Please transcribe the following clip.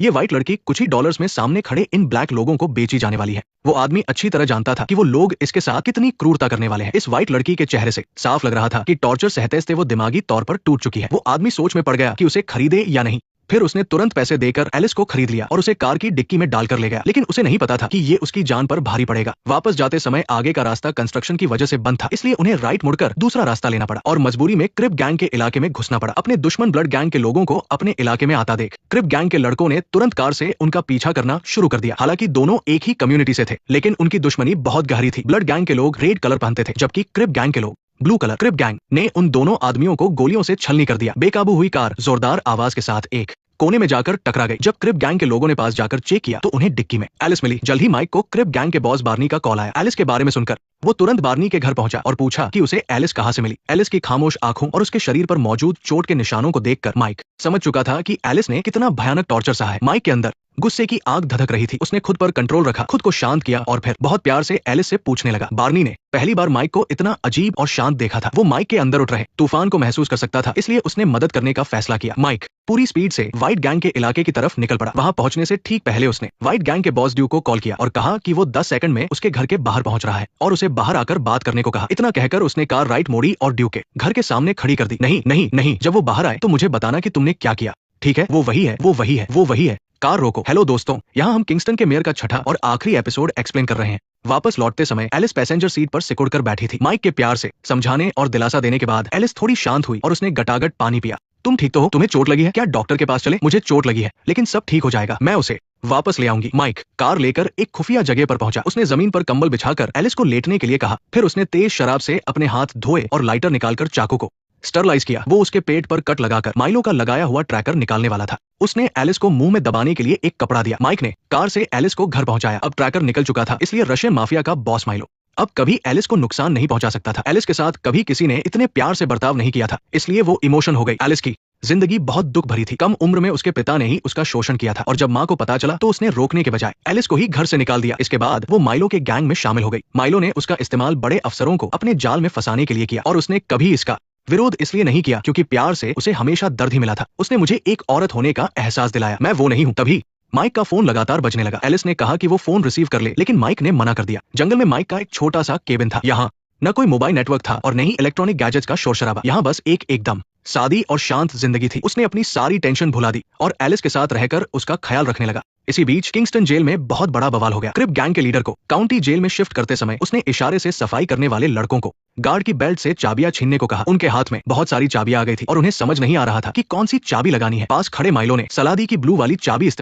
ये व्हाइट लड़की कुछ ही डॉलर्स में सामने खड़े इन ब्लैक लोगों को बेची जाने वाली है। वो आदमी अच्छी तरह जानता था कि वो लोग इसके साथ कितनी क्रूरता करने वाले हैं। इस व्हाइट लड़की के चेहरे से साफ लग रहा था कि टॉर्चर सहते वो दिमागी तौर पर टूट चुकी है। वो आदमी सोच में पड़ गया कि उसे खरीदे या नहीं। फिर उसने तुरंत पैसे देकर एलिस को खरीद लिया और उसे कार की डिक्की में डालकर ले गया। लेकिन उसे नहीं पता था कि ये उसकी जान पर भारी पड़ेगा। वापस जाते समय आगे का रास्ता कंस्ट्रक्शन की वजह से बंद था, इसलिए उन्हें राइट मुड़कर दूसरा रास्ता लेना पड़ा और मजबूरी में क्रिप गैंग के इलाके में घुसना पड़ा। अपने दुश्मन ब्लड गैंग के लोगों को अपने इलाके में आता देख क्रिप गैंग के लड़कों ने तुरंत कार से उनका पीछा करना शुरू कर दिया। हालांकि दोनों एक ही कम्युनिटी से थे, लेकिन उनकी दुश्मनी बहुत गहरी थी। ब्लड गैंग के लोग रेड कलर पहनते थे, जबकि क्रिप गैंग के लोग ब्लू कलर। क्रिप गैंग ने उन दोनों आदमियों को गोलियों से छलनी कर दिया। बेकाबू हुई कार जोरदार आवाज के साथ एक कोने में जाकर टकरा गई। जब क्रिप गैंग के लोगों ने पास जाकर चेक किया तो उन्हें डिक्की में एलिस मिली। जल्द ही माइक को क्रिप गैंग के बॉस बार्नी का कॉल आया। एलिस के बारे में सुनकर वो तुरंत बार्नी के घर पहुंचा और पूछा कि उसे एलिस कहां से मिली। एलिस की खामोश आंखों और उसके शरीर पर मौजूद चोट के निशानों को देखकर माइक समझ चुका था कि एलिस ने कितना भयानक टॉर्चर सहा है। माइक के अंदर गुस्से की आग धधक रही थी। उसने खुद पर कंट्रोल रखा, खुद को शांत किया और फिर बहुत प्यार से एलिस से पूछने लगा। बार्नी ने पहली बार माइक को इतना अजीब और शांत देखा था। वो माइक के अंदर उठ रहे तूफान को महसूस कर सकता था, इसलिए उसने मदद करने का फैसला किया। माइक पूरी स्पीड से व्हाइट गैंग के इलाके की तरफ निकल पड़ा। वहां पहुंचने से ठीक पहले उसने व्हाइट गैंग के बॉस ड्यू को कॉल किया और कहा कि वो 10 सेकंड में उसके घर के बाहर पहुंच रहा है और उसे बाहर आकर बात करने को कहा। इतना कहकर उसने कार राइट मोड़ी और ड्यू के घर के सामने खड़ी कर दी। नहीं नहीं नहीं, जब वो बाहर आए तो मुझे बताना कि तुमने क्या किया। ठीक है, वो वही है, वो वही है, वो वही है। कार रोको। हेलो दोस्तों, यहाँ हम किंगस्टन के मेयर का छठा और आखिरी एपिसोड एक्सप्लेन कर रहे हैं। वापस लौटते समय एलिस पैसेंजर सीट पर सिकुड़कर बैठी थी। माइक के प्यार से समझाने और दिलासा देने के बाद एलिस थोड़ी शांत हुई और उसने गटागट पानी पिया। तुम ठीक तो हो? तुम्हें चोट लगी है क्या? डॉक्टर के पास चले? मुझे चोट लगी है, लेकिन सब ठीक हो जाएगा, मैं उसे वापस ले आऊंगी। माइक कार लेकर एक खुफिया जगह पर पहुंचा। उसने जमीन पर कंबल बिछाकर एलिस को लेटने के लिए कहा। फिर उसने तेज शराब से अपने हाथ धोए और लाइटर निकालकर चाकू को स्टरलाइज किया। वो उसके पेट पर कट लगाकर माइलो का लगाया हुआ ट्रैकर निकालने वाला था। उसने एलिस को मुंह में दबाने के लिए एक कपड़ा दिया। माइक ने कार से एलिस को घर पहुंचाया। अब ट्रैकर निकल चुका था, इसलिए रशियन माफिया का बॉस माइलो अब कभी एलिस को नुकसान नहीं पहुंचा सकता था। एलिस के साथ कभी किसी ने इतने प्यार से बर्ताव नहीं किया था, इसलिए वो इमोशन हो गई। एलिस की जिंदगी बहुत दुख भरी थी। कम उम्र में उसके पिता ने ही उसका शोषण किया था और जब माँ को पता चला तो उसने रोकने के बजाय एलिस को ही घर से निकाल दिया। इसके बाद वो माइलो के गैंग में शामिल हो गई। माइलो ने उसका इस्तेमाल बड़े अफसरों को अपने जाल में फंसाने के लिए किया और उसने कभी इसका विरोध इसलिए नहीं किया क्योंकि प्यार से उसे हमेशा दर्द ही मिला था। उसने मुझे एक औरत होने का एहसास दिलाया, मैं वो नहीं हूँ। तभी माइक का फोन लगातार बजने लगा। एलिस ने कहा कि वो फोन रिसीव कर ले, लेकिन माइक ने मना कर दिया। जंगल में माइक का एक छोटा सा केबिन था। यहाँ न कोई मोबाइल नेटवर्क था और न ही इलेक्ट्रॉनिक गैजेट्स का शोर शराबा। यहाँ बस एकदम सादी और शांत जिंदगी थी। उसने अपनी सारी टेंशन भुला दी और एलिस के साथ रहकर उसका ख्याल रखने लगा। इसी बीच किंगस्टन जेल में बहुत बड़ा बवाल हो गया। क्रिप गैंग के लीडर को काउंटी जेल में शिफ्ट करते समय उसने इशारे से सफाई करने वाले लड़कों को गार्ड की बेल्ट से चाबियां छीनने को कहा। उनके हाथ में बहुत सारी चाबियां आ गई थी और उन्हें समझ नहीं आ रहा था कि कौन सी चाबी लगानी है। पास खड़े माइलो ने सलाह दी कि ब्लू वाली चाबी